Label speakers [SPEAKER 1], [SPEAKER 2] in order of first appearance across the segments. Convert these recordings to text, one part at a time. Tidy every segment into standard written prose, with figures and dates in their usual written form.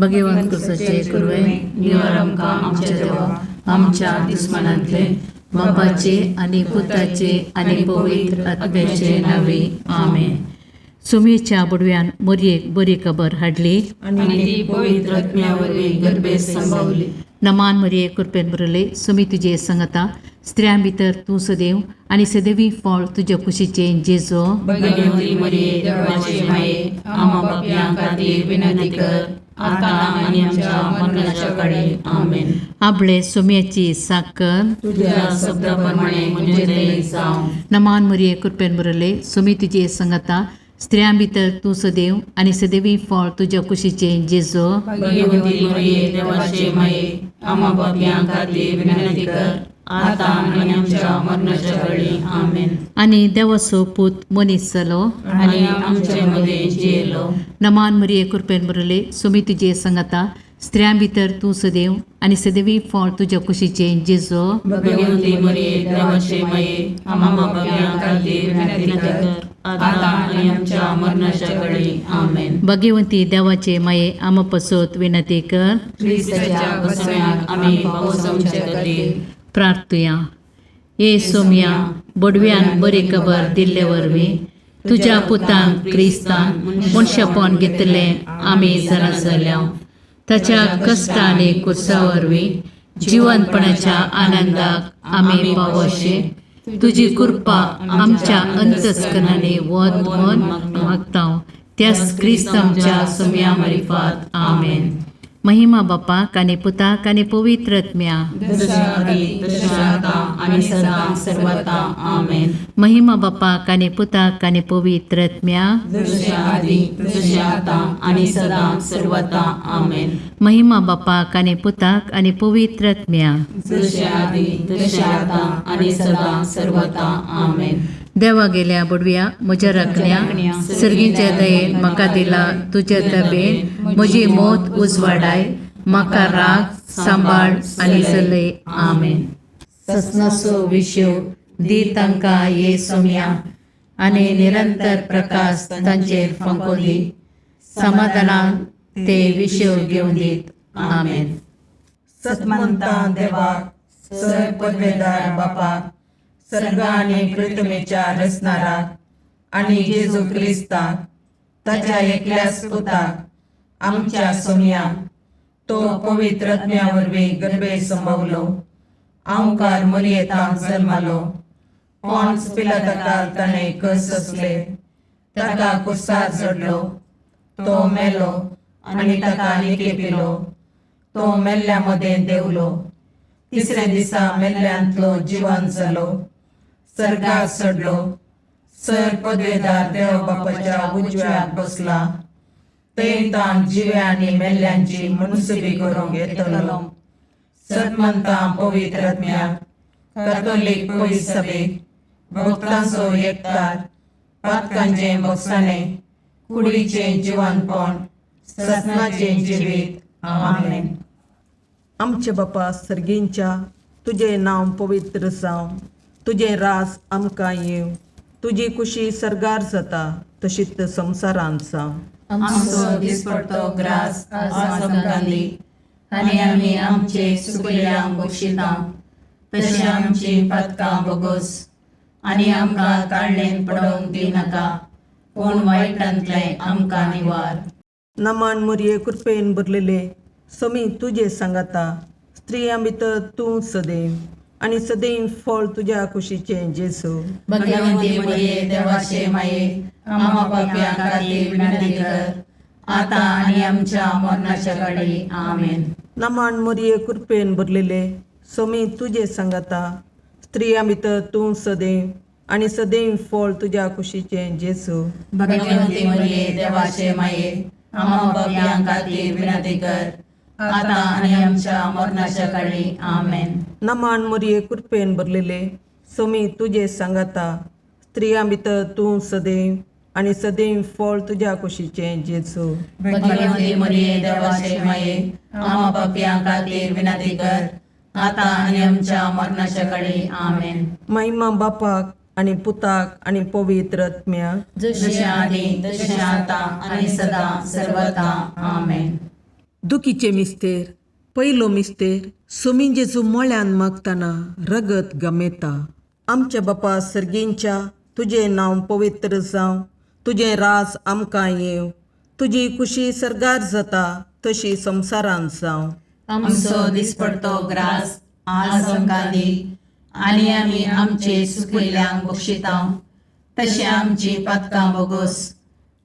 [SPEAKER 1] भगवंत सचे कुर्वे निवार आमकां आमच्या देवा आमच्या दुस्मनांतले बापाचे आनी पुताचे आनी पवित्र आत्म्याचे नावे आमेन. सुमेच्या बुडव्यान मोरयेक बरी खबर हाडली
[SPEAKER 2] आनी ती पवित्र आत्म्यावरवीं गर्भेत संभवली.
[SPEAKER 1] नमान मरिये कृपेन बरले सुमी तुजे संगता स्त्रियां भितर तूं सदैव आनी सदैवी फळ तुज्या कुशीचे जेजो.
[SPEAKER 2] भगवंती मरिये देवाचे माये आम्हा पापयां खातीर विनंती कर आता आनी आमच्या मरणाच्या काळी आमेन.
[SPEAKER 1] आपले सुम्याची साकर
[SPEAKER 2] तुझ्या शब्दाप्रमाणे म्हणजे दये जावं.
[SPEAKER 1] नमान मरिये कृपेन बरले सुमी तुजे संगता स्त्रियां भितर तूं सदैव आनी सदैवी फळ तुज्या कुशीचे जेजो.
[SPEAKER 2] भगवंती मरिये देवाचे माये आम्हा पापयां खातीर विनंती कर आता आनी आमच्या मरणाच्या काळी आमेन.
[SPEAKER 1] आनी देवाचो पूत मनीस जालो
[SPEAKER 2] आनी आमचे मध्ये जियेलो.
[SPEAKER 1] नमान मरिये कृपेन बरले सुमी तुजे संगता स्त्रियां भितर तूं सदैव आनी सदैवी फळ तुज्या कुशीचे जेजो.
[SPEAKER 2] भगवंती मरिये देवाचे माये आम्हा पापयां खातीर विनंती कर आता आनी आमच्या मरणाच्या काळी आमेन.
[SPEAKER 1] भगवंती देवाचे माये आम पसोत विनंती कर.
[SPEAKER 2] ख्रिस्ताच्या बसण्याक आमी पावसावचे खातीर
[SPEAKER 1] प्रार्थुया. ये सोम्या बडव्यान बरी खबर दिल्ले वरवीं तुज्या पुतान क्रिस्तान मनशापण घेतलें आमी जाणा जाल्या. ताच्या कश्ट आनी कुर्सा वरवीं जिवंतपणाच्या आनंदाक आमी पावोशे तुजी कृपा आमच्या अंतस्करणाने वत म्हूण मागता. त्याच क्रिस्त आमच्या सोम्या मार्फत आमेन. महिमा बापाक आनी पुताक आनी पवित्र आत्म्या
[SPEAKER 2] जशा आदी तशा आता आनी सदां सर्वदा आमेन.
[SPEAKER 1] महिमा बापाक आनी पुताक आनी पवित्र आत्म्या
[SPEAKER 2] जशा आदी तशा आता आनी सदां सर्वदा आमेन.
[SPEAKER 1] महिमा बापाक आनी पुताक आनी पवित्र आत्म्या
[SPEAKER 2] जशा आदी तशा आता आनी सदां सर्वदा आमेन.
[SPEAKER 1] देवा गेल्या बुडव्या म्हज्या राखण्या सर्गीच्या दयेन म्हाका दिला तुज्या तबेन म्हजी मोत उजवाडाय म्हाका राख सांबाळ आनी चलय आमेन. ससनाचो विशो दी तांकां ये सोम्या आनी निरंतर प्रकाश तांचेर फंको दी. समाधानान ते विशो घेवन दीत आमेन.
[SPEAKER 3] सतमंता देवाक सर पदवेदार बापाक सर्ग आनी पृथ्वीच्या रचणाराक आनी जेजू क्रिस्ताक ताच्या एकल्याच पुताक आमच्या सोम्याक तो पवित्र आत्म्या वरवीं गर्भेत संभवलो. आमकार मरियेंत जल्मालो. पोंच पिलाताकाल ताणें कस सोंसले. ताका कुर्सार चडलो. तो मेलो आनी ताका निकेपिलो. तो मेल्ल्या मदें देवलो. तिसरे दिसा मेल्ल्यांतलो जिवंत जालो. सर्गाक चडलो. सर पदवेदार देव बापाच्या उजव्याक बसला. थंय ताण जिव्या आनी मेल्ल्यांची मनसुबी करूंक येतलो. सतमंतां पवित्र आत्म्याक कातोलीक पयस सभेक भक्तांचो एकठार पातकांचें बगसाणें कुडीचें जिवंतपण सतनाचें जिवीत आमेन.
[SPEAKER 4] आमचे बापा सर्गींच्या तुझे नांव पवित्र जावं. तुझे रास आमकां येव. तुजी कुशी सर्गार जाता तशीच संवसारांत जावं.
[SPEAKER 2] आमचो दिसपडटो ग्रास आज आमकां दी आनी आमी आमचे सुकल्यांक बक्षिता तशें आमची पातकां बोगोस आनी आमकां काळणेन पडोवंक दिनाका पूण वायटांतलें आमकां निवार.
[SPEAKER 4] नमान मरिये कृपेन भरलेले समी तुजे सांगाता स्त्रियां भितर तूं सदैव आनी सदैव फळ तुज्या कुशीचें जेजू.
[SPEAKER 2] भगवंती मरिये देवाचे माये आम्हा पापयां खातीर विनंती कर आता आनी आमच्या मरणाच्या काळी आमेन.
[SPEAKER 4] नमान मरिये कृपेन भरलेले समी तुजे सांगाता स्त्रियां भितर तूं सदैव आनी सदैव फळ तुज्या कुशीचें जेजू.
[SPEAKER 2] भगवंती मरिये देवाचे माये आम्हा पापयां खातीर विनंती कर आता आनी आमच्या मरणाच्या काळी आमेन.
[SPEAKER 4] नमान मरिये कृपेन भरलेले समी तुजे सांगाता स्त्रियां भितर तूं सदैव आनी सदैव फळ तुज्या कुशीचें जेजू.
[SPEAKER 2] भगवंती मरिये देवाचे माये आम्हा पापयां खातीर विनंती कर आता आनी आमच्या मरणाच्या काळी आमेन.
[SPEAKER 4] महिमा बापाक आनी पुताक आनी पवित्र आत्म्याक
[SPEAKER 2] जशें आदी तशें आता आनी सदां सर्वदा आमेन.
[SPEAKER 4] दुखीचे मिस्तेर पयलो मिस्तेर सोमी जेजू मोळ्यान मागतना रगत गमेता. आमच्या बापा सर्गेंच्या तुझें नांव पवित्र जावं, तुझें राज आमकां येवं, तुजी कुशी सरगार जाता तशी संवसारांत जावं.
[SPEAKER 2] आमचो दिसपडतो ग्रास आज आमकां दी, आनी आमी आमचे सुकिल्ल्यांक बक्षितांव, तशें आमची पातकां बोगोस,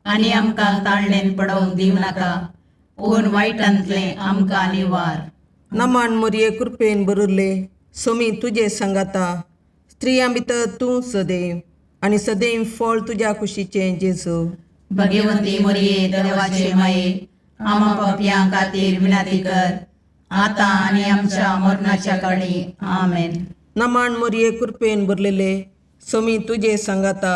[SPEAKER 2] आनी आमकां ताळणेन पडोवंक दिवं नाका, पूण वायटांतलें आमकां निवार.
[SPEAKER 4] नमान मोरये कृपेन बरुल्ले सोमी तुजे सांगाता, स्त्रियां भितर तूं सदैव आनी सदैव फळ तुज्या कुशीचें जेजू.
[SPEAKER 2] भगवंती मोरये देवाचे माये, आमा पापयां खातीर विनाती कर, आतां आनी आमच्या मरणाच्या काळी. आमेन.
[SPEAKER 4] नमान मोरये कृपेन भरलेले सोमी तुजे सांगाता,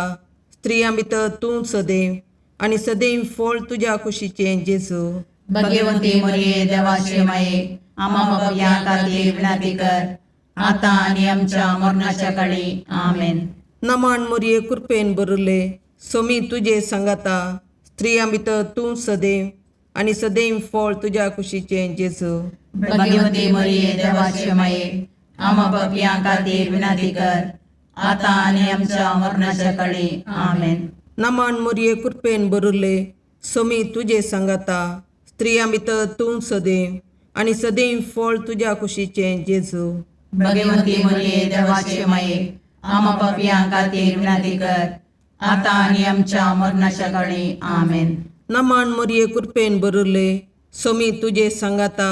[SPEAKER 4] स्त्रियां भितर तूं सदैव आनी सदैव फळ तुज्या कुशीचें जेजू.
[SPEAKER 2] भगवंती मोरये देवाचे माये, आमा पापयां खातीर विनाती कर, आतां आनी आमच्या मरणाच्या काळी. आमेन.
[SPEAKER 4] नमान मोरये कृपेन भरले सोमी तुजे सांगाता, स्त्रियां भितर तूं सदैव आनी सदैव फळ तुज्या कुशीचें जेजू.
[SPEAKER 2] भगवंती मोरये देवाचे माये, आमा पापयां खातीर विनाती कर, आतां आनी आमच्या मरणाच्या काळी. आमेन.
[SPEAKER 4] नमान मोरये कृपेन भरले सोमी तुजे सांगाता, स्त्रियां भितर तूं सदैव आनी सदैव फळ तुज्या कुशीचें जेजू.
[SPEAKER 2] भगवंती मोरये देवाचे माये, आमा पापयां खातीर विनाती कर, आतां आनी आमच्या मरणाच्या काळी. आमेन.
[SPEAKER 4] नमान मोरये कृपेन भरले सोमी तुजे सांगाता,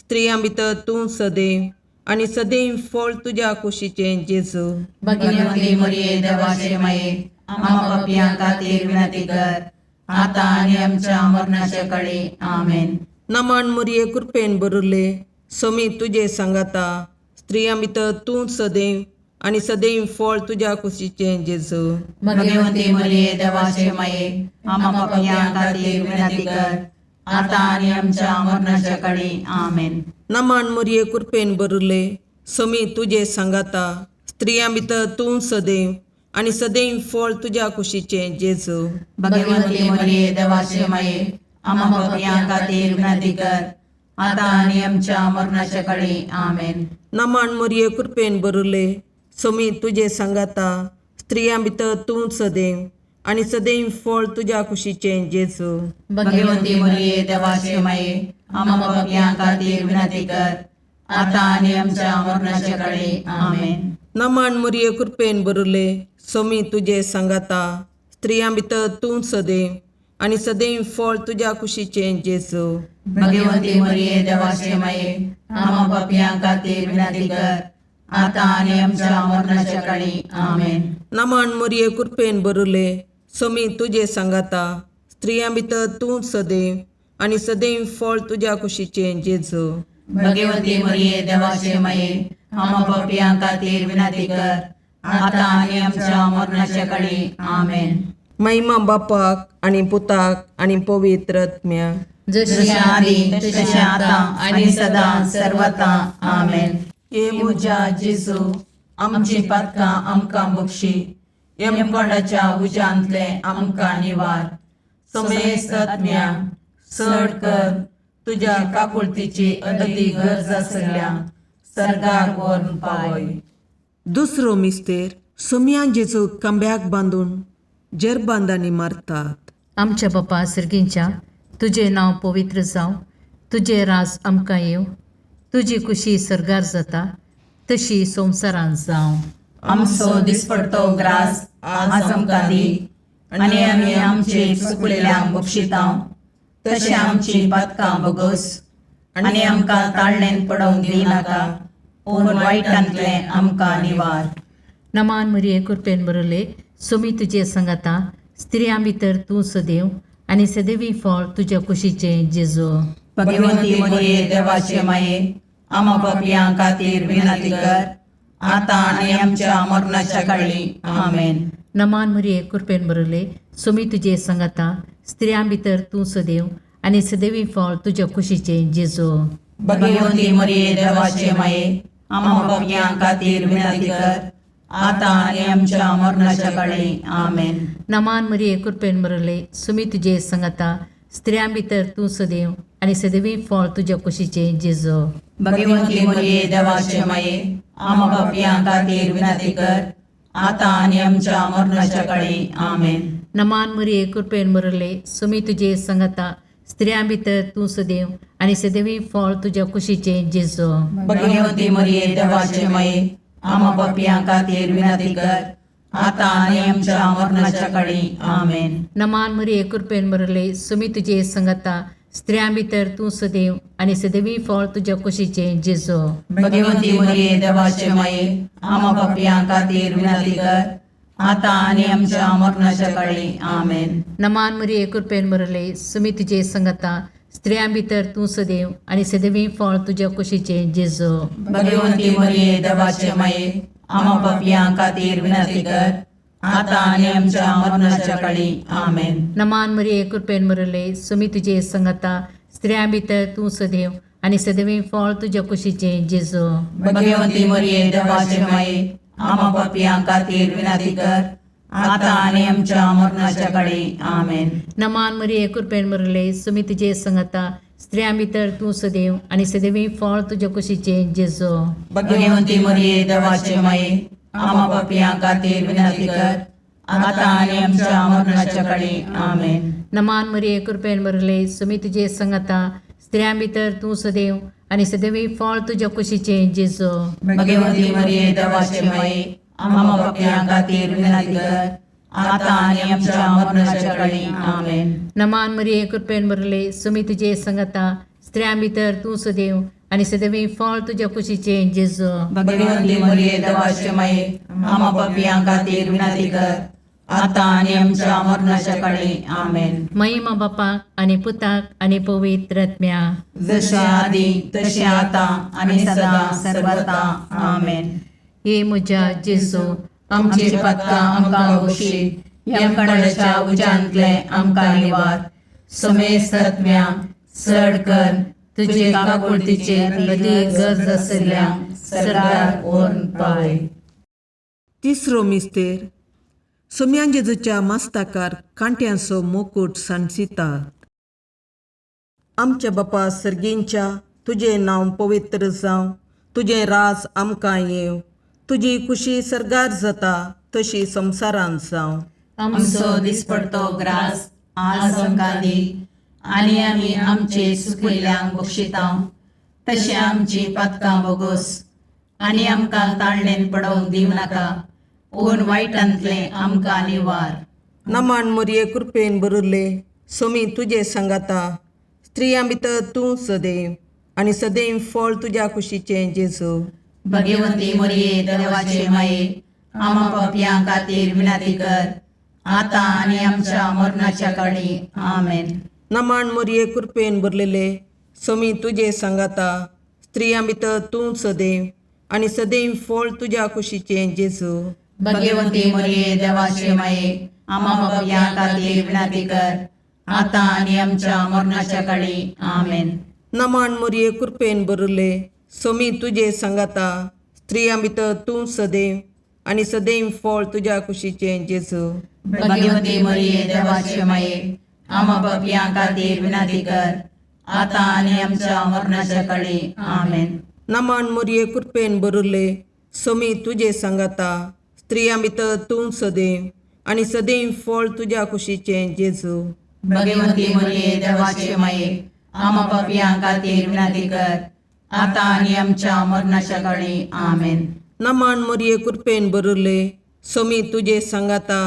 [SPEAKER 4] स्त्रियां भितर तूं सदैव आनी सदैव फळ तुज्या कुशीचें जेजू.
[SPEAKER 2] भगवंती मोरये देवाचे माये, आमा पापयां खातीर विनाती कर, आतां आनी आमच्या मरणाच्या काळी. आमेन.
[SPEAKER 4] नमान मोरये कृपेन भरले सोमी तुजे सांगाता, स्त्रियां भितर तूं सदैव आनी सदैव फळ तुज्या कुशीचें जेजू.
[SPEAKER 2] भगवंती मोरये देवाचे माये, आमा पापयां खातीर विनाती कर, आतां आनी आमच्या मरणाच्या काळी. आमेन.
[SPEAKER 4] नमान मोरये कृपेन भरले सोमी तुजे सांगाता, स्त्रियां भितर तूं सदैव आनी सदैव फळ तुज्या कुशीचें जेजू.
[SPEAKER 2] भगवंती मोरये देवाचे माये, आमा पापयां खातीर विनाती कर, आतां आनी आमच्या मरणाच्या काळी. आमेन.
[SPEAKER 4] नमान मोरये कृपेन भरले सोमी तुजे सांगाता, स्त्रियां भितर तूं सदैव आनी सदैव फळ तुज्या कुशीचें जेजू.
[SPEAKER 2] भगवंती मोरये देवाचे माये, आमा पापयां खातीर विनाती कर, आतां आनी आमच्या मरणाच्या काळी. आमेन.
[SPEAKER 4] नमान मोरये कृपेन भरले सोमी तुजे सांगाता, स्त्रियां भितर तूं सदैव आनी सदैव फळ तुज्या कुशीचें जेजू.
[SPEAKER 2] भगवंती मोरये देवाचे माये, आमा पापयां खातीर विनाती कर, आतां आनी आमच्या मरणाच्या काळी. आमेन.
[SPEAKER 4] नमान मोरये कृपेन भरले सोमी तुजे सांगाता, स्त्रियां भितर तूं सदैव आनी सदैव फळ तुज्या कुशीचें जेजू.
[SPEAKER 2] भगवंती मोरये देवाचे माये, आमा पापयां खातीर विनाती कर, आतां आनी आमच्या मरणाच्या काळी. आमेन.
[SPEAKER 4] महिमा बापाक आनी पुताक आनी पवित्र आत्म्याक,
[SPEAKER 2] जशी आदी तशी आतां आनी सदां सर्वता. आमेन.
[SPEAKER 3] हे म्हज्या जेजू, आमची पातकां आमकां बक्षी, यमकोंडाच्या उज्यांतले आमकां निवार. समेस्त आत्म्याक चड कर, तुज्या काकुळतीची अदी गरज आसल्यांक सर्गाक व्हरून पावय.
[SPEAKER 4] दुसरो मिस्तेर सोमयान जेजू कांब्याक बांदून जरबांदांनी मारतात.
[SPEAKER 1] आमच्या बापा सर्गींच्या तुजें नांव पवित्र जावं, तुजें राज आमकां येवं, तुजी कुशी सरगार जाता तशी संवसारांत जावं.
[SPEAKER 2] आमचो दिसपडतो ग्रास आज आमकां दी, आनी आमी आमचे चुकलेल्यांक बक्षितांव, तशें आमची पातकां बोगोस, आनी आमकां ताळणेन पडोवंक दिवं नाका, पूण वायटांतलें आमकां निवार.
[SPEAKER 1] नमान मोरये कृपेन भरले सोमी तुजे सांगाता, स्त्रियां भितर तूं सदैव आनी सदैवी फळ तुज्या कुशीचें जेजू.
[SPEAKER 2] भगवंती मोरये देवाचे माये, आमा पापयां खातीर विनाती कर, आतां आनी आमच्या मरणाच्या काळी. आमेन.
[SPEAKER 1] नमान मोरये कृपेन भरले सोमी तुजे सांगाता, स्त्रियां भितर तूं सदैव आनी सदैवी फळ तुज्या कुशीचें जेजू.
[SPEAKER 2] भगवंती मोरये देवाचे माये, आमा पापयां खातीर विनाती कर, आतां आनी आमच्या मरणाच्या काळी. आमेन.
[SPEAKER 1] नमान मोरये कृपेन भरले सोमी तुजे सांगाता, स्त्रियां भितर तूं सदैव आणि सदैवी फळ तुझ्या कुशीचे जेजू.
[SPEAKER 2] भगवंती मरिये देवाचे माये आम्हा पापियां खातीर विनंती कर आता आणि आमच्या मरणाच्या काळी आमेन.
[SPEAKER 1] नमान मरिये कृपेन बरले सुमी तुझे संगता स्त्रियां भितर तू सदैव आणि सदैवी फळ तुझ्या कुशीचे जेजू.
[SPEAKER 2] भगवंती मरिये देवाचे माये आम्हा पापियां खातीर विनंती कर आता आणि आमच्या मरणाच्या काळी आमेन.
[SPEAKER 1] नमान मरिये कृपेन बरले सुमी तुझे संगता स्त्रियां भितर तू सदैव आणि सदैवी फळ तुझ्या कुशीचे जेजू.
[SPEAKER 2] भगवंती मरिये देवाचे माये आम्हा पापियां खातीर विनंती कर आता आणि आमच्या मरणाच्या काळी आमेन.
[SPEAKER 1] नमान मरिये कृपेन बरले सुमी तुझे संगता स्त्रियां भितर तू सदैव आणि सदैवी फळ तुझ्या कुशीचे जेजू.
[SPEAKER 2] भगवंती मरिये देवाचे माये आम्हा पापियां खातीर विनंती कर आता आणि आमच्या मरणाच्या काळी आमेन.
[SPEAKER 1] नमान मरिये कृपेन बरले सुमी तुझे संगता स्त्रियां भितर तू सदैव आणि सदैवी फळ तुझ्या कुशीचे जेजू.
[SPEAKER 2] भगवंती मरिये देवाचे माये आम्हा पापियां खातीर विनंती कर आता आणि आमच्या मरणाच्या काळी आमेन.
[SPEAKER 1] नमान मरिये कृपेन बरले सुमी तुझे संगता स्त्रियां भितर तू सदैव आणि सदैवी फळ तुझ्या कुशीचे जेजू.
[SPEAKER 2] भगवंती मरिये देवाचे माये आम्हा पापियां खातीर विनंती कर आता आणि आमच्या मरणाच्या काळी आमेन.
[SPEAKER 1] नमान मरिये कृपेन बरले सुमी तुझे संगता स्त्रियां भितर तू सदैव आणि सदैवी फळ तुझ्या कुशीचे जेजू.
[SPEAKER 2] भगवंती मरिये देवाचे माये आम्हा पापियां खातीर विनंती कर आता आणि आमच्या मरणाच्या काळी आमेन.
[SPEAKER 1] नमान मरिये कृपेन बरले सुमी तुझे संगता स्त्रियां भितर तू सदैव आणि सदैवी फळ तुझ्या कुशीचे जेजू.
[SPEAKER 2] भगवंती मरिये देवाचे माये आम्हा पापियां खातीर विनंती कर आता आणि आमच्या मरणाच्या काळी आमेन.
[SPEAKER 1] महिमा बापाक आणि पुताक आणि पवित्र आत्म्या
[SPEAKER 2] जसे आधी तसे आता आणि सदा सर्वदा आमेन.
[SPEAKER 1] हे म्हज्या जेजू
[SPEAKER 2] आमची पत्कां आमकां बक्षी यमकणाच्या उजांतले आमकां निवार. समेस्त आत्म्या चड कर तुजे काकुळतीचेर कधी गरज आसल्यांक सरकार व्हरून पावय.
[SPEAKER 4] तिसरो मिस्तेर सोम्यान जेजूच्या मस्तकार कांट्यांचो मुकुट सांसितात. आमच्या बापा सर्गींच्या तुझे नांव पवित्र जावं, तुझे राज आमकां येव, तुजी कुशी सरगार जाता तशी संवसारांत जावं.
[SPEAKER 2] आमचो दिसपडतो ग्रास आज आमकां दी आनी आमी आमचे सुकयल्यांक बक्षितांव. तशें आमची पथकां बोगोस आनी आमकां ताळणेन पडोवंक दिवं नाका पूण वायटांतले आमकां निवार.
[SPEAKER 4] नमान मरिये कृपेन बरले सोमी तुझे संगाता स्त्रियां भितर तूं सदैव आणि सदैव फळ तुझ्या कुशीचे जेजू.
[SPEAKER 2] भगवंती मरिये देवाचे माये आम्हा पापियां खातीर विनंती कर आता आनी आमच्या मरणाच्या काळी आमेन.
[SPEAKER 4] नमान मरिये कृपेन बरलेले सोमी तुझे संगाता स्त्रियां भितर तूं सदैव आणि सदैव फळ तुझ्या कुशीचे जेजू.
[SPEAKER 2] भगवंती मरिये देवाचे माये आम्हा पापियां खातीर विनंती कर आता आनी आमच्या मरणाच्या काळी आमेन.
[SPEAKER 4] नमान मरिये कृपेन बरले सोमी तुझे संगाता स्त्रियां भितर तूं सदैव आणि सदैव फळ तुझ्या कुशीचे जेजू.
[SPEAKER 2] भगवंती मरिये देवाचे माये आम्हा पापियां खातीर विनंती कर आता आनी आमच्या मरणाच्या काळी आमेन.
[SPEAKER 4] नमान मरिये कृपेन बरले सोमी तुझे संगाता स्त्रियां भितर तूं सदैव आणि सदैव फळ तुझ्या कुशीचे जेजू.
[SPEAKER 2] भगवंती मरिये देवाचे माये आम्हा पापियां खातीर विनंती कर आता आनी आमच्या मरणाच्या काळी आमेन.
[SPEAKER 4] नमान मरिये कृपेन बरले सोमी तुझे संगाता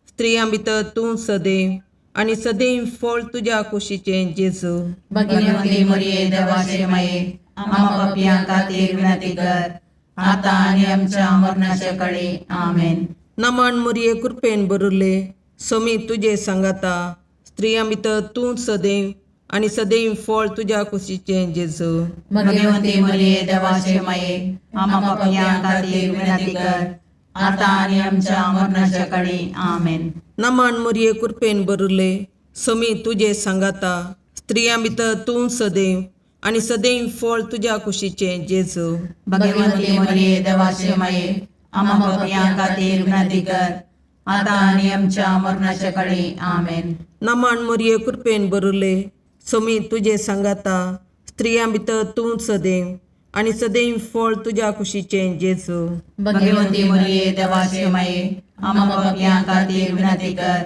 [SPEAKER 4] स्त्रियां भितर तूं सदैव आणि सदैव फळ तुझ्या कुशीचे जेजू.
[SPEAKER 2] भगवंती मरिये देवाचे माये आम्हा पापियां खातीर विनंती कर आता आनी आमच्या मरणाच्या काळी आमेन.
[SPEAKER 4] नमान मरिये कृपेन बरले सोमी तुझे संगाता स्त्रियां भितर तूं सदैव आणि सदैव फळ तुझ्या कुशीचे जेजू.
[SPEAKER 2] भगवंती मरिये देवाचे माये आम्हा पापियां खातीर विनंती कर आता आनी आमच्या मरणाच्या काळी आमेन.
[SPEAKER 4] नमान मरिये कृपेन बरले सोमी तुझे संगाता स्त्रियां भितर तूं सदैव आणि सदैव फळ तुझ्या कुशीचे जेजू.
[SPEAKER 2] भगवंती मरिये देवाचे माये आम्हा पापियां खातीर विनंती कर आता आनी आमच्या मरणाच्या काळी आमेन.
[SPEAKER 4] नमान मरिये कृपेन बरले सोमी तुझे सांगाता स्त्रियां भितर तूं सदैव आनी सदैव फळ तुज्या कुशीचे जेजू.
[SPEAKER 2] भगवंती मरिये देवाचे माये आम्हा पापियां खातीर विनंती कर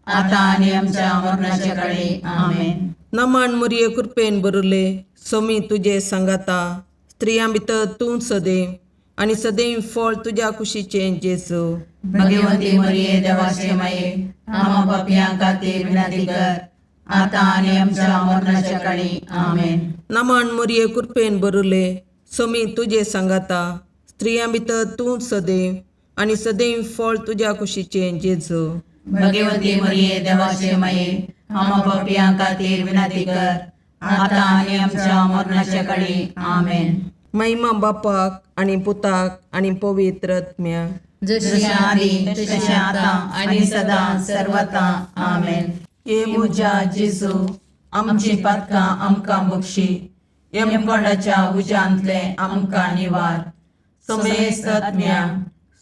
[SPEAKER 2] आता आणि आमच्या मरणाच्या काळी आमेन.
[SPEAKER 4] नमन मुरये कृपेन बरले सोमी तुझे सांगाता स्त्रियां भितर तूं सदैव आनी सदैव फळ तुज्या कुशीचे जेजू.
[SPEAKER 2] भगवंती मरिये देवाचे माये आम्हा पापियां खातीर विनंती कर आता आणि आमच्या मरणाच्या काळी आमेन.
[SPEAKER 4] नमन मुरये कृपेन बरले सोमी तुझे सांगाता स्त्रियां भितर तूं सदैव आनी सदैव फळ तुज्या कुशीचे जेजू.
[SPEAKER 2] भगवंती मरिये देवाचे माये आम्हा पापियां खातीर विनंती कर आता आणि आमच्या मरणाच्या काळी आमेन.
[SPEAKER 4] महिमा बापाक आनी पुताक आनी पवित्र आत्म्याक.
[SPEAKER 2] जशी आदी तशी आता आणि सदा सर्वता आमेन.
[SPEAKER 3] ये मुजा जेजू आमची पातकां आमकां बक्षी. यमकोंडाच्या उज्यांतले आमकां निवार. समेस्त आत्म्या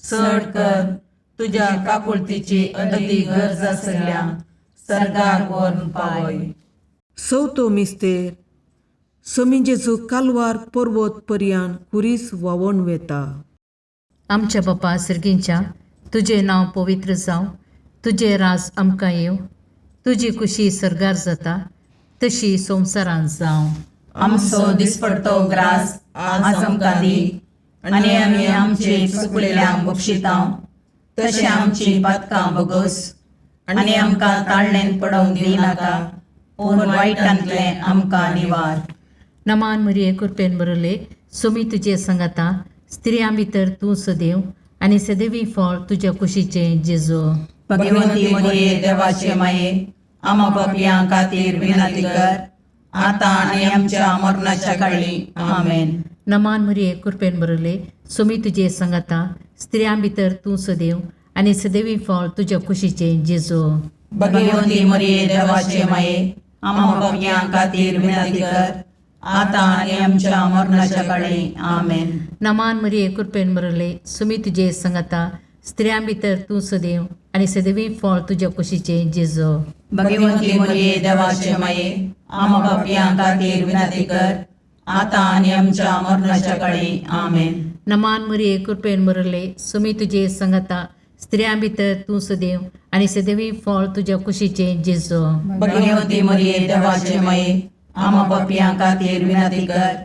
[SPEAKER 3] चड कर तुज्या काकुळतीची अदी गरज आसल्या सर्गाक व्हरून पावय. चवथो मिस्तेर सोमी जेजू कालवार पर्वत पर्यान कुरीस व्हांवून वेता.
[SPEAKER 1] आमच्या बापा सर्गींच्या तुझे नांव पवित्र जावं, तुझे राज आमकां येव, तुजी कुशी सरगार जाता तशी संवसारांत जावं.
[SPEAKER 2] आमचो दिसपडटो ग्रास आज आमकां दी आनी आमी आमचे चुकलेल्यांक बक्षितांव तशें आमची पातकां बोगोस आनी आमकां ताळणेन पडोवंक दिनाका पूण वायटांतले आमकां निवार.
[SPEAKER 1] नमान मरिये कृपेन बरले सोमी तुजे सांगाता स्त्रियां भितर तूं सदैव आनी सदैवी फळ तुज्या कुशीचे जेजू.
[SPEAKER 2] भगवंती मरिये देवाचे माये आम्हा पापियां खातीर विनंती कर आता आणि आमच्या मरणाच्या काळी आमेन.
[SPEAKER 1] नमान मरिये कृपेन बरले सोमी तुजे सांगाता स्त्रियां भितर तूं सदैव आनी सदैवी फळ तुज्या कुशीचे जेजू.
[SPEAKER 2] भगवंती मरिये देवाचे माये आम्हा पापियां खातीर विनंती कर आता आणि आमच्या मरणाच्या काळी आमेन.
[SPEAKER 1] नमान मरिये कृपेन बरले सोमी तुजे सांगाता स्त्रियां भितर तूं सदैव आनी सदैवी फळ तुज्या कुशीचे जेजू.
[SPEAKER 2] भगवंती मरिये देवाचे माये आम्हा पापियां खातीर विनंती कर आता आणि आमच्या मरणाच्या काळी आमेन.
[SPEAKER 1] नमान मरिये कृपेन बरले सोमी तुजे सांगाता स्त्रियां भितर तूं सदैव आनी सदैवी फळ तुज्या कुशीचे जेजू.
[SPEAKER 2] भगवंती मरिये देवाचे माये आम्हा पापियां खातीर विनंती कर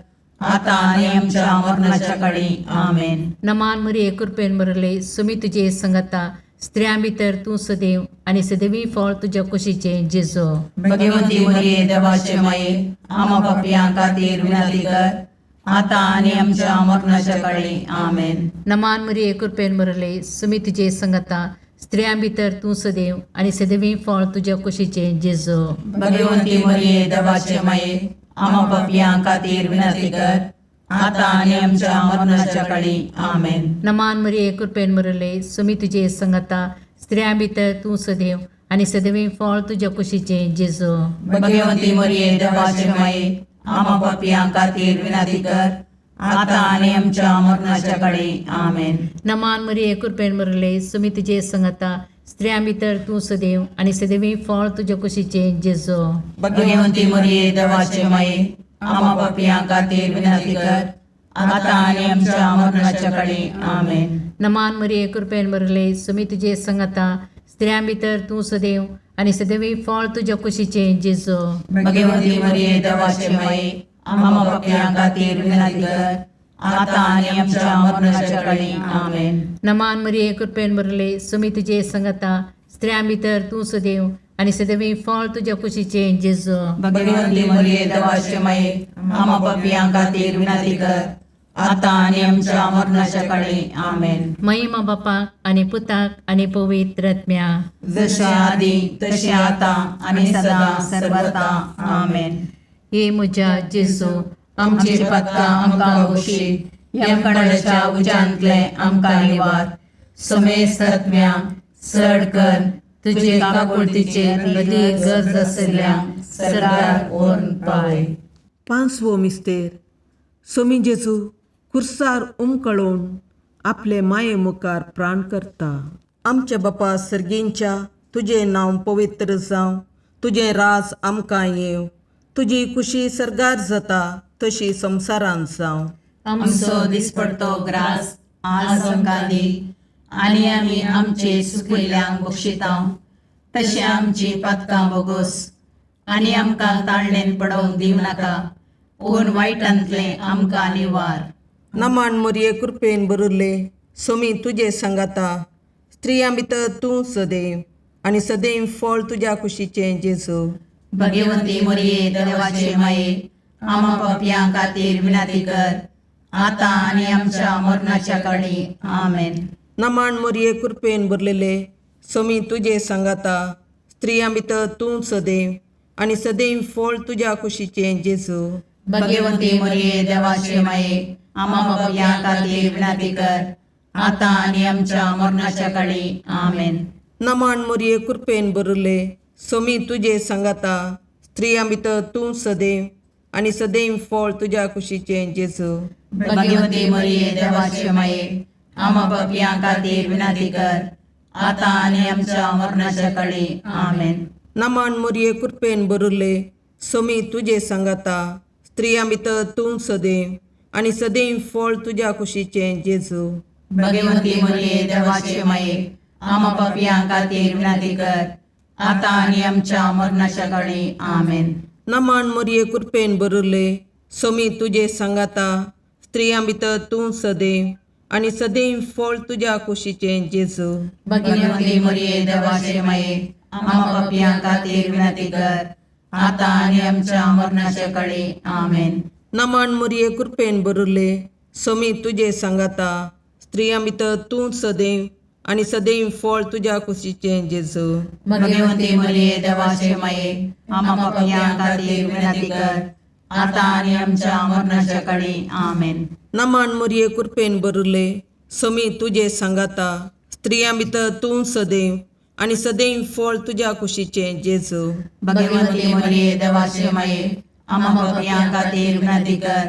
[SPEAKER 2] आता आणि आमच्या मरणाच्या काळी आमेन.
[SPEAKER 1] नमान मरिये कृपेन बरले सोमी तुजे सांगाता स्त्रियां भितर तूं सदैव आनी सदैवी फळ तुज्या कुशीचे जेजू.
[SPEAKER 2] भगवंती मरिये देवाचे माये आम्हा पापियां खातीर विनंती कर आता आणि आमच्या मरणाच्या काळी आमेन.
[SPEAKER 1] नमान मरिये कृपेन बरले सोमी तुजे सांगाता स्त्रियां भितर तूं सदैव आनी सदैवी फळ तुज्या कुशीचे जेजू.
[SPEAKER 2] भगवंती मरिये देवाचे माये आम्हा पापियां खातीर विनंती कर आता आणि आमच्या मरणाच्या काळी आमेन.
[SPEAKER 1] नमान मरिये कृपेन बरले सोमी तुजे सांगाता स्त्रियां भितर तूं सदैव आनी सदैवी फळ तुज्या कुशीचे जेजू.
[SPEAKER 2] भगवंती मरिये देवाचे माये आम्हा पापियां खातीर विनंती कर आता आणि आमच्या मरणाच्या काळी आमेन.
[SPEAKER 1] नमान मरिये कृपेन बरले सोमी तुजे सांगाता स्त्रियां भितर तूं सदैव आनी सदैवी फळ तुज्या कुशीचे जेजू.
[SPEAKER 2] भगवंती मरिये देवाचे माये आम्हा पापियां खातीर विनंती कर आता आणि आमच्या मरणाच्या काळी आमेन.
[SPEAKER 1] नमान मरिये कृपेन बरले सोमी तुजे सांगाता स्त्रियां भितर तूं सदैव आनी सदैवी फळ तुज्या कुशीचे जेजू.
[SPEAKER 2] भगवंती मरिये देवाचे माये आम्हा पापियां खातीर विनंती कर आता आणि आमच्या मरणाच्या काळी आमेन.
[SPEAKER 1] नमान मरिये कृपेन बरले सोमी तुजे सांगाता स्त्रियां भितर तूं सदैव आनी सदैवी फळ तुज्या कुशीचे जेजू.
[SPEAKER 2] भगवंती मरिये देवाचे माये आम्हा पापियां खातीर विनंती कर आता आणि आमच्या मरणाच्या काळी आमेन.
[SPEAKER 1] महिमा बापाक आनी पुताक आनी पवित्र आत्म्याक.
[SPEAKER 2] जशे आदी तशे आता आणि सदा सर्वता आमेन.
[SPEAKER 1] हे म्हज्या जेजू
[SPEAKER 2] आमची पातकां आमकां बक्षी. यमकणाच्या उज्यांतले आमकां निवार. समेस्त आत्म्या चड कर तुजे काकुळतीचे अदीक गरज आसल्यांक सरकार व्हरून पावय.
[SPEAKER 4] पांचवो मिस्तेर सोमी जेजू खुर्सार उमकळून आपले माये मुखार प्राण करता. आमच्या बापा सर्गींच्या तुझे नांव पवित्र जावं, तुझे राज आमकां येव, तुजी कुशी सरगार जाता तशी संवसारांत जावं.
[SPEAKER 2] आमचो दिसपडतो ग्रास आज आमकां दी, आनी आमी आमचे सुकिल्ल्यांक बक्षितांव. तशें आमची पातकां बोगोस, आनी आमकां ताळणेन पडोवंक दिवं नाका, पूण वायटांतलें आमकां निवार.
[SPEAKER 4] नमान मोरये कृपेन बरुल्ले, सोमी तुजे सांगाता, स्त्रियां भितर तूं सदैव, आनी सदैव फळ तुज्या कुशीचें जेजू.
[SPEAKER 2] भगवंती मोरये देवाचे माये, आमा पापयां खातीर विनाती कर, आतां आनी आमच्या मरणाच्या काळी. आमेन.
[SPEAKER 4] नमान मोरये कृपेन भरलेले, सोमी तुजे सांगाता, स्त्रियां भितर तूं सदैव, आनी सदैव फळ तुज्या कुशीचें जेजू.
[SPEAKER 2] भगवंती मोरये देवाचे माये, आमा पापयां खातीर विनाती कर, आतां आनी आमच्या मरणाच्या काळी. आमेन.
[SPEAKER 4] नमान मोरये कृपेन भरले, सोमी तुजे सांगाता, स्त्रियां भितर तूं सदैव, आनी सदैव फळ तुज्या कुशीचें जेजू.
[SPEAKER 2] भगवंती मोरये देवाचे माये, आमा पापयां खातीर विनाती कर, आतां आनी आमच्या मरणाच्या काळी. आमेन.
[SPEAKER 4] नमान मोरये कृपेन भरले, सोमी तुजे सांगाता, स्त्रियां भितर तूं सदैव, आनी सदैव फळ तुज्या कुशीचें जेजू.
[SPEAKER 2] भगवंती मोरये देवाचे माये, आमा पापयां खातीर विनाती कर, आतां आनी आमच्या मरणाच्या काळी. आमेन.
[SPEAKER 4] नमान मोरये कृपेन भरले, सोमी तुजे सांगाता, स्त्रियां भितर तूं सदैव, आनी सदैव फळ तुज्या कुशीचें जेजू.
[SPEAKER 2] भगवंती मोरये देवाचे माये, आमा पापयां खातीर विनाती कर, आतां आनी आमच्या मरणाच्या काळी. आमेन.
[SPEAKER 4] नमान मोरये कृपेन भरले, सोमी तुजे सांगाता, स्त्रियां भितर तूं सदैव, आनी सदैव फळ तुज्या कुशीचें जेजू.
[SPEAKER 2] भगवंती मोरये देवाचे माये, आमा पापयां खातीर विनाती कर, आतां आनी आमच्या मरणाच्या काळी. आमेन.
[SPEAKER 4] नमान मोरये कृपेन भरले, सोमी तुजे सांगाता, स्त्रियां भितर तूं सदैव, आनी सदैव फळ तुज्या कुशीचें जेजू.
[SPEAKER 2] भगवंती मोरये देवाचे माये, आमा पापयां खातीर विनाती कर,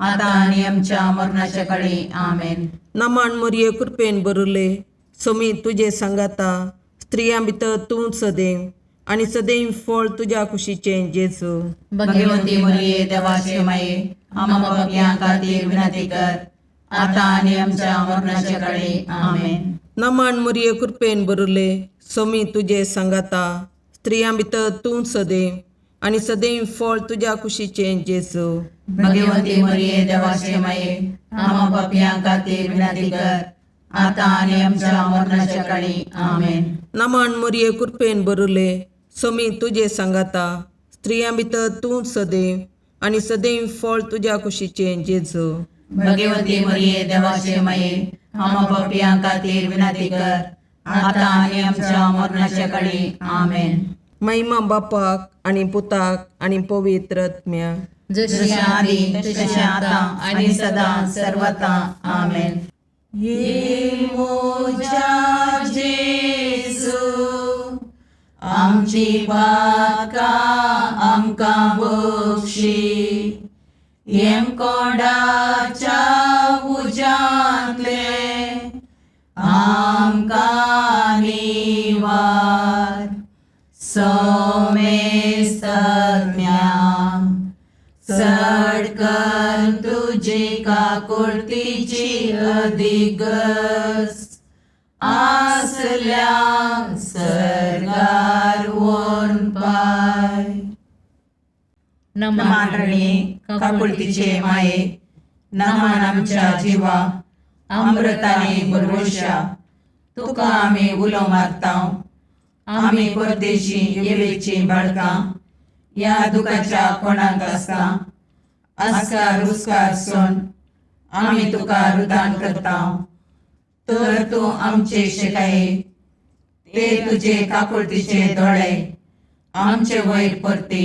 [SPEAKER 2] आतां आनी आमच्या मरणाच्या काळी. आमेन.
[SPEAKER 4] नमान मोरये कृपेन भरले, सोमी तुजे सांगाता, स्त्रियां भितर तूं सदैव, आनी सदैव फळ तुज्या कुशीचें जेजू.
[SPEAKER 2] भगवंती मोरये देवाचे माये, आमा पापयां खातीर विनाती कर, आतां आनी आमच्या मरणाच्या काळी. आमेन.
[SPEAKER 4] नमान मोरये कृपेन भरले, सोमी तुजे सांगाता, स्त्रियां भितर तूं सदैव, आनी सदैव फळ तुज्या कुशीचें जेजू.
[SPEAKER 2] भगवंती मोरये देवाचे माये, आमा पापयां खातीर विनाती कर, आतां आनी आमच्या मरणाच्या काळी. आमेन.
[SPEAKER 4] नमान मोरये कृपेन भरले, सोमी तुजे सांगाता, स्त्रियां भितर तूं सदैव, आनी सदैव फळ तुज्या कुशीचें जेजू.
[SPEAKER 2] भगवंती मोरये देवाचे माये, आमा पापयां खातीर विनाती कर, आतां आनी आमच्या मरणाच्या काळी. आमेन.
[SPEAKER 4] महिमा बापाक आनी पुताक आनी पवित्र आत्म्याक,
[SPEAKER 2] जशें आदी तशें आतां आनी सदां सर्वता. आमेन. ये मोजा जेजू, आमची पातकां आमकां बक्षी, येम कोणाच्या उजांतले आमकां निवार. सोमेस्त सडकन तुजी काकुळतीची अधिगस, आसल्या सरगार वोन पाय. नमान रणे काकुळतीचे माये, नमान आमच्या जिवा, अमृताने भरवशा, तुका आमी उलो मारतांव. आमी परदेशी येवेची बाळकां, या दुखाच्या कोणाक आसता, आस्कार उस्कार सोन आमी तुका रुदान करतांव. तर तूं आमचे शिकाये, ते तुजे काकुळतीचे दोळे आमचे वयर परती,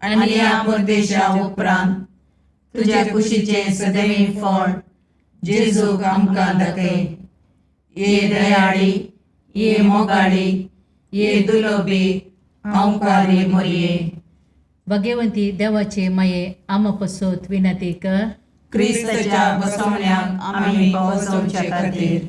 [SPEAKER 2] आनी या परदेशा उपरांत तुज्या कुशीचे सदैव फळ जेजूक आमकां दाखय. ये दयाळी, ये मोगाळी, ये दुलोबी, अवकारी मोरये.
[SPEAKER 1] भगवंती देवाचे माये, आमा पसोत विनंती कर.
[SPEAKER 2] क्रिस्ताच्या बसवण्याक आमी पावसोवचे खातीर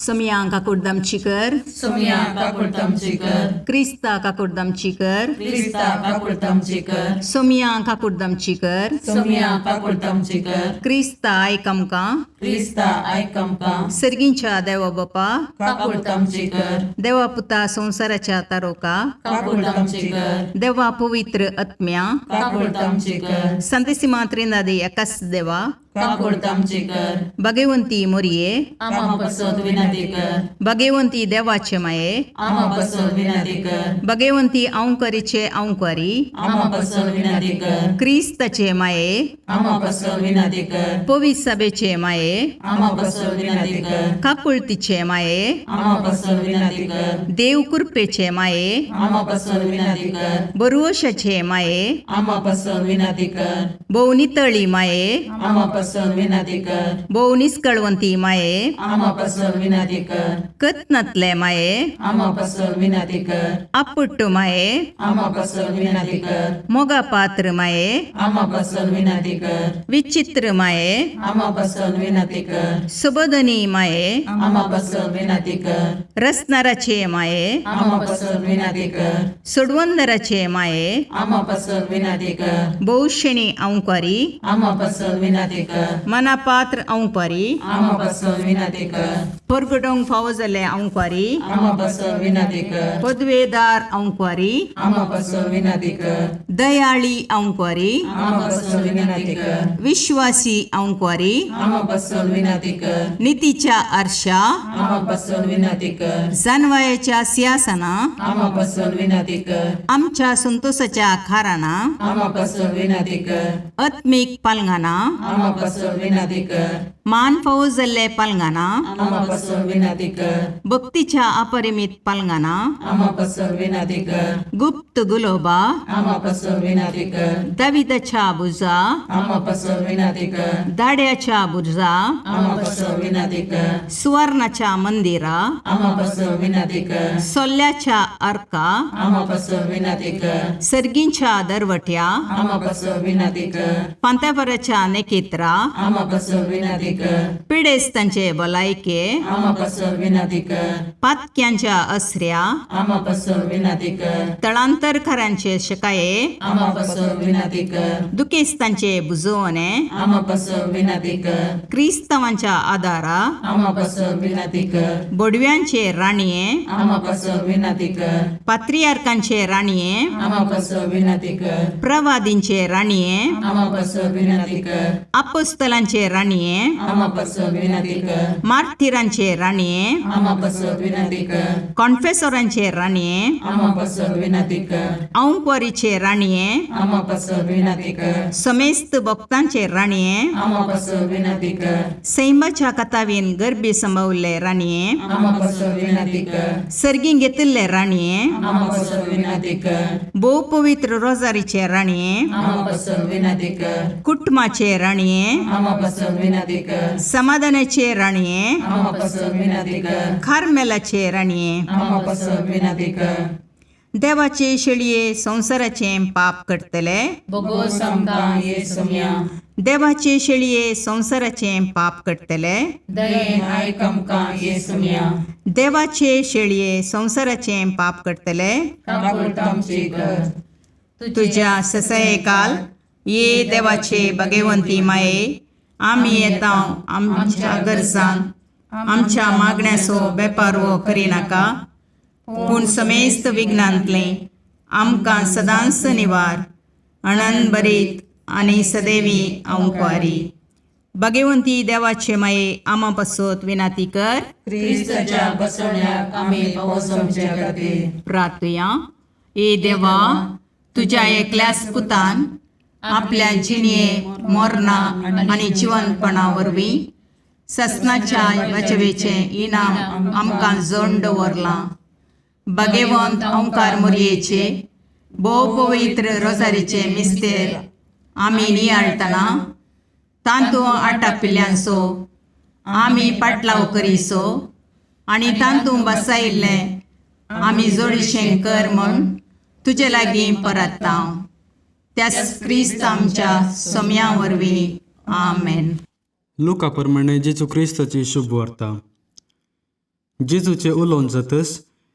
[SPEAKER 2] सोमिया काकुर्दमचीकर
[SPEAKER 3] सोमिया काकुर्दमचीकर
[SPEAKER 2] क्रिस्ता काकुर्दमचीकर
[SPEAKER 3] क्रिस्ता काकुर्दमचीकर
[SPEAKER 2] सोमिया काकुर्दमचीकर
[SPEAKER 3] सोमिया काकुर्दमचीकर
[SPEAKER 2] क्रिस्ता आयकमका
[SPEAKER 3] क्रिस्ता आयकमका
[SPEAKER 2] सर्गींच्या देवा बापा
[SPEAKER 3] काकुर्दमचीकर
[SPEAKER 2] देवा पुता संसाराच्या तारोका
[SPEAKER 3] काकुर्दमचीकर
[SPEAKER 2] देवा पवित्र आत्म्या
[SPEAKER 3] काकुर्दमचीकर
[SPEAKER 2] संतसिमा त्रिनादी एकाच देवा
[SPEAKER 3] काकुर्दमचीकर
[SPEAKER 2] भगवंती मोरये
[SPEAKER 3] आमा पसोद विनंती कर
[SPEAKER 2] भगवंती देवाचे माये
[SPEAKER 3] आमा पसोद विनंती कर
[SPEAKER 2] भगवंती औंकरीचे औंकारी
[SPEAKER 3] आमा पसोद विनंती कर
[SPEAKER 2] क्रिस्ताचे माये
[SPEAKER 3] आमा पसोद विनंती कर
[SPEAKER 2] पवित्र सभेचे माये
[SPEAKER 3] आमा पसोद विनंती कर
[SPEAKER 2] काकुळतीचे माये
[SPEAKER 3] आमा पसोद विनंती कर
[SPEAKER 2] देव कृपेचे माये
[SPEAKER 3] आमा पसोद विनंती कर
[SPEAKER 2] बरुवशाचे माये
[SPEAKER 3] आमा पसोद विनंती कर
[SPEAKER 2] भोवनितळी माये
[SPEAKER 3] आमा पसोद विनंती कर
[SPEAKER 2] भोवनिस्कळवंती माये
[SPEAKER 3] आमा पसोद विनंती कर
[SPEAKER 2] कतनातले माये
[SPEAKER 3] आमा पसोद विनंती कर
[SPEAKER 2] अपुट्टू माये
[SPEAKER 3] आमा पसोद विनंती कर
[SPEAKER 2] मोगा पात्र माये
[SPEAKER 3] आमा पसोद विनंती कर
[SPEAKER 2] विचित्र माये
[SPEAKER 3] आमा पसोद विनंती कर
[SPEAKER 2] सुबोधनी माये
[SPEAKER 3] आमा पसोद विनंती कर
[SPEAKER 2] रसनाराचे माये
[SPEAKER 3] आमा पसोद विनंती कर
[SPEAKER 2] सोडवंदराचे माये
[SPEAKER 3] आमा पसोद विनंती कर
[SPEAKER 2] बहुशणी औंकारी
[SPEAKER 3] आमा पसोद विनंती कर
[SPEAKER 2] मनापात्र औंकारी
[SPEAKER 3] आमा पसोद विनंती कर
[SPEAKER 2] परगडोंग फावो जाल्ले औंकारी
[SPEAKER 3] आमा पसोद विनंती कर
[SPEAKER 2] पदवेदार औंकारी
[SPEAKER 3] आमा पसोद विनंती कर
[SPEAKER 2] दयाळी औंकारी
[SPEAKER 3] आमा पसोद विनंती कर
[SPEAKER 2] विश्वासी औंकारी
[SPEAKER 3] आमा पसोद विनंती कर
[SPEAKER 2] नीतीच्या आरशा
[SPEAKER 3] आमा पसोद विनंती कर
[SPEAKER 2] जानवायाच्या सिंहासना
[SPEAKER 3] आमा पसोद विनंती कर
[SPEAKER 2] आमच्या संतोषाच्या खाराना
[SPEAKER 3] आमा पसोद विनंती कर
[SPEAKER 2] आत्मिक पालंगाना
[SPEAKER 3] आमा पसोद विनंती कर
[SPEAKER 2] मान फावो जाल्ले पालंगाना
[SPEAKER 3] आमा पसोद विनंती कर
[SPEAKER 2] भक्तीच्या अपरिमित पालंगाना
[SPEAKER 3] आमा पसोद विनंती कर
[SPEAKER 2] गुप्त गुलोबा
[SPEAKER 3] आमा पसोद विनंती कर
[SPEAKER 2] दाविदाच्या बुजा
[SPEAKER 3] आमा पसोद विनंती कर
[SPEAKER 2] दाड्याच्या बुजा
[SPEAKER 3] आमा पसोद विनंती कर
[SPEAKER 2] सुवर्णाच्या मंदिरा
[SPEAKER 3] आमा पसोद विनंती कर
[SPEAKER 2] सोल्ल्याच्या अर्का
[SPEAKER 3] आमा पसोद विनंती कर
[SPEAKER 2] सर्गींच्या दरवट्या
[SPEAKER 3] आमा पसोद विनंती कर
[SPEAKER 2] पांत्यापराच्या नेकेत्रा
[SPEAKER 3] आमा पसोद विनंती कर
[SPEAKER 2] पिडेस्तांचे भलायके
[SPEAKER 3] आमा पसोद विनंती कर
[SPEAKER 2] पातक्यांच्या असऱ्या
[SPEAKER 3] आमा पसोद विनंती कर
[SPEAKER 2] तळांतरकारांचे शकाये
[SPEAKER 3] आमा पसोद विनंती कर
[SPEAKER 2] दुखेस्तांचे बुजवणे
[SPEAKER 3] आमा पसोद विनंती कर
[SPEAKER 2] क्रिस्तवांच्या आदारा
[SPEAKER 3] आमा पसोद विनंती कर
[SPEAKER 2] बोडव्यांचे राणीये
[SPEAKER 3] आमा पसोद विनंती कर
[SPEAKER 2] पात्रियार्कांचे राणीये
[SPEAKER 3] आमा पसोद विनंती कर
[SPEAKER 2] प्रवादींचे राणीये
[SPEAKER 3] आमा पसोद विनंती कर
[SPEAKER 2] अपोस्तलांचे राणीये
[SPEAKER 3] आमा पसोद विनंती कर
[SPEAKER 2] मार्तिरांचे राणीये
[SPEAKER 3] आमा पसोद विनंती कर
[SPEAKER 2] कॉन्फेसोरांचे राणीये
[SPEAKER 3] आमा पसोद विनंती कर
[SPEAKER 2] औंकवारीचे राणीये
[SPEAKER 3] आमा पसोद विनंती कर
[SPEAKER 2] समेस्त भक्तांचे राणीये
[SPEAKER 3] आमा पसोद विनंती कर
[SPEAKER 2] सैमाच्या कथावीन गर्भी संभवले राणीये
[SPEAKER 3] आमा पसोद विनंती कर
[SPEAKER 2] सर्गीं घेतिल्ले राणीये
[SPEAKER 3] आमा पसोद विनंती कर
[SPEAKER 2] भोव पवित्र रोजारीचे राणीये
[SPEAKER 3] आमा पसोद विनंती कर
[SPEAKER 2] कुटुंबाचे राणीये
[SPEAKER 3] आमा पसोद विनंती कर
[SPEAKER 2] समाधानाचे राणीये
[SPEAKER 3] आमा पसोद विनंती कर
[SPEAKER 2] खारमेलाचे राणीये
[SPEAKER 3] आमा पसोद विनंती कर
[SPEAKER 2] देवाचे शेळये संसाराचे पाप करतले
[SPEAKER 3] बगो समका येसुम्या
[SPEAKER 2] देवाचे शेळये संसाराचे पाप करतले
[SPEAKER 3] दयेन आयकमका येसुम्या
[SPEAKER 2] देवाचे शेळये संसाराचे पाप करतले
[SPEAKER 3] काकुर्दमची कर
[SPEAKER 2] तुझ्या ससये काल ये देवाचे भगवंती माये आम्ही येता आमच्या गरजांक आमच्या मागण्याचो बेपारवो करिनाका पूण समेस्त विघ्नांतले आमकां सदांच निवार आनंद बरीत आनी सदैवी औंकवारी भगवंती देवाचे माये आमा पासत विनाती कर
[SPEAKER 3] क्रिस्ताच्या बसवण्याक आमी पावसमचे खातीर
[SPEAKER 2] प्रार्थया ए देवा तुझ्या एकल्याच पुतान आपल्या जिणये मोरणा आनी जिवंतपणा वरवीं ससनाच्या वाचवेचे इनाम आमकां जोड दवरलां भगवंत ओंकार मोरयेचे भोव पवित्र रोजारीचे मिस्तेर आमी नियाळतना तांतू आटापिल्ल्यांचो आमी पाटलाव करिसो आनी तांतू बसायिल्ले आमी जोडीशें कर म्हण तुजे लागीं परतता त्याच क्रिस्त आमच्या सोम्या वरवीं आमेन.
[SPEAKER 5] लुका प्रमाणे जेजू क्रिस्ताची शुभ वार्ता. जेजूचे उलोवन जातस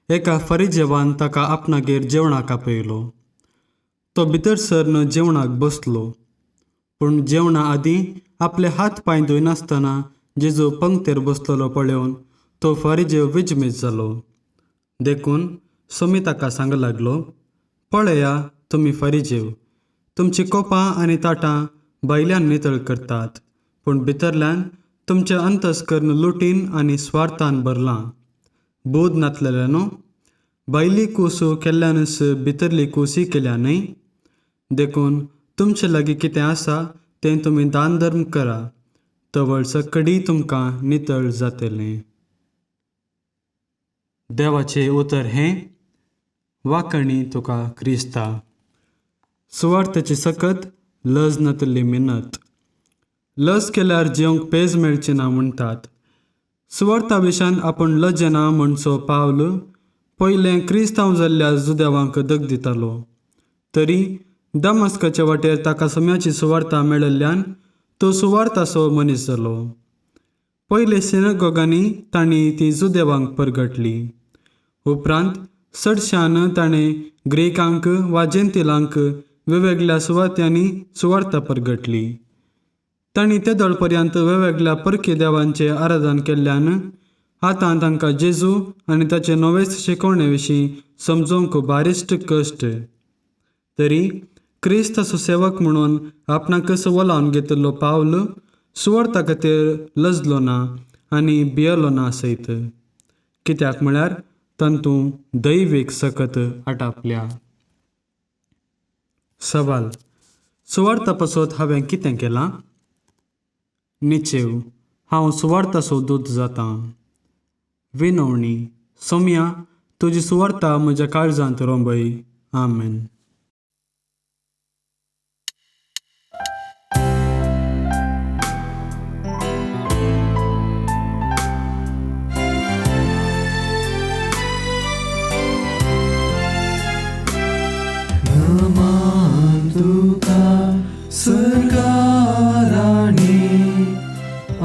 [SPEAKER 5] एका फरिजेवान ताका आपणागेर जेवणाक आपयलो. तो भितर सरन जेवणाक बसलो. पूण जेवणा आदीं आपले हात पांय धुयनासतना जेजू पंक्तेर बसलेलो पळोवन तो फरिजेव विजमीत जालो. देखून सोमी ताका सांग लागलो, पळया तुमी फरिजेव, तुमची कोपां आनी ताटां भायल्यान नितळ करतात, पूण भितरल्यान तुमचें अंतस्करण लुटीन आनी स्वार्थान भरलां. बोध नातलेले न्हू? भायली कुसू केल्ल्यानच भितरली कुसी केल्या न्हय? देखून तुमचे लागीं कितें आसा तें तुमी दान धर्म करा, तवळ सकडी तुमकां नितळ जातलें. देवाचें उतर हें वाकणी तुका क्रिस्ता. सुवार्थेची सकत लज नातली मिनत. लज केल्यार जेवंक पेज मेळची ना म्हणटात. सुवार्था विशयान आपूण लजना म्हणचो पावल पयलें क्रिस्तांव जाल्ल्या जुदेवांक दग दितालो. तरी दमस्काचे वाटेर ताका सम्याची सुवार्था मेळिल्ल्यान तो सुवार्थाचो मनीस जालो. पयले सिनगॉगांनी तांणी ती जुदेवांक परगटली. उपरांत चडश्यान ताणें ग्रेकांक वा जेंतिलांक वेगवेगळ्या सुवात्यांनी सुवार्था परगटली. तांणी तेदोळ पर्यंत वेगवेगळ्या परकी देवांचें आराधन केल्ल्यान आतां तांकां जेजू आनी ताचे नवेस्त शिकवणे विशीं समजोवंक बारिश्ट कश्ट. तरी क्रिस्ताचो सेवक म्हणून आपणाक वलावन घेतिल्लो पावल सुवार्था खातीर लजलो ना आनी भियेलो ना सयत. कित्याक म्हळ्यार तांतूं दैवीक सकत आटापल्या. सवाल: सुवार्था पासत हांवें कितें केलां? निचेव: हांव सुवार्थाचो दूत जातां. विनवणी: सोम्या, तुजी सुवार्था म्हज्या काळजांत रोंबय. आमेन.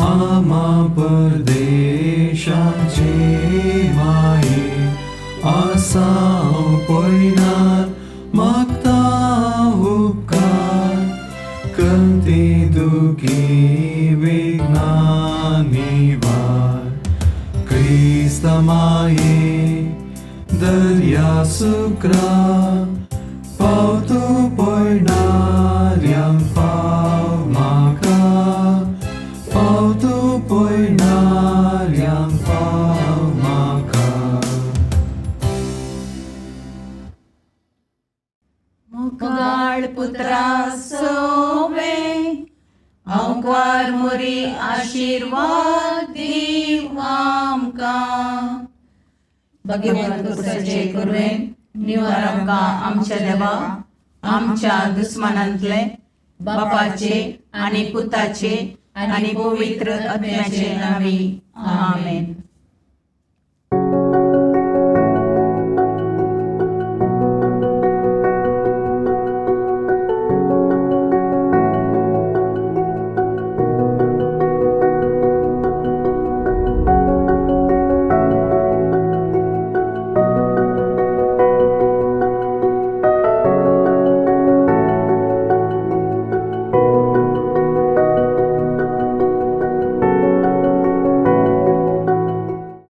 [SPEAKER 6] आमा परदेशाचे माये आसां पयनार मागता उपकार कंती दुखी वेगनानी वार क्रिस्त माये दर्या सुक्रा पावतू पयनार्यांक पाव म्हाका पावतू पयनार्यांक पाव म्हाका.
[SPEAKER 2] मुगाळ पुत्रा सोवे अवकार मोरी आशीर्वाद दीव आमकां. भगवंत पुरुषाचे करुवेन निवार आमकां आमच्या देवा आमच्या दुस्मनांतले बापाचे आनी पुताचे आनी पवित्र आत्म्याचे नांवी. आमेन.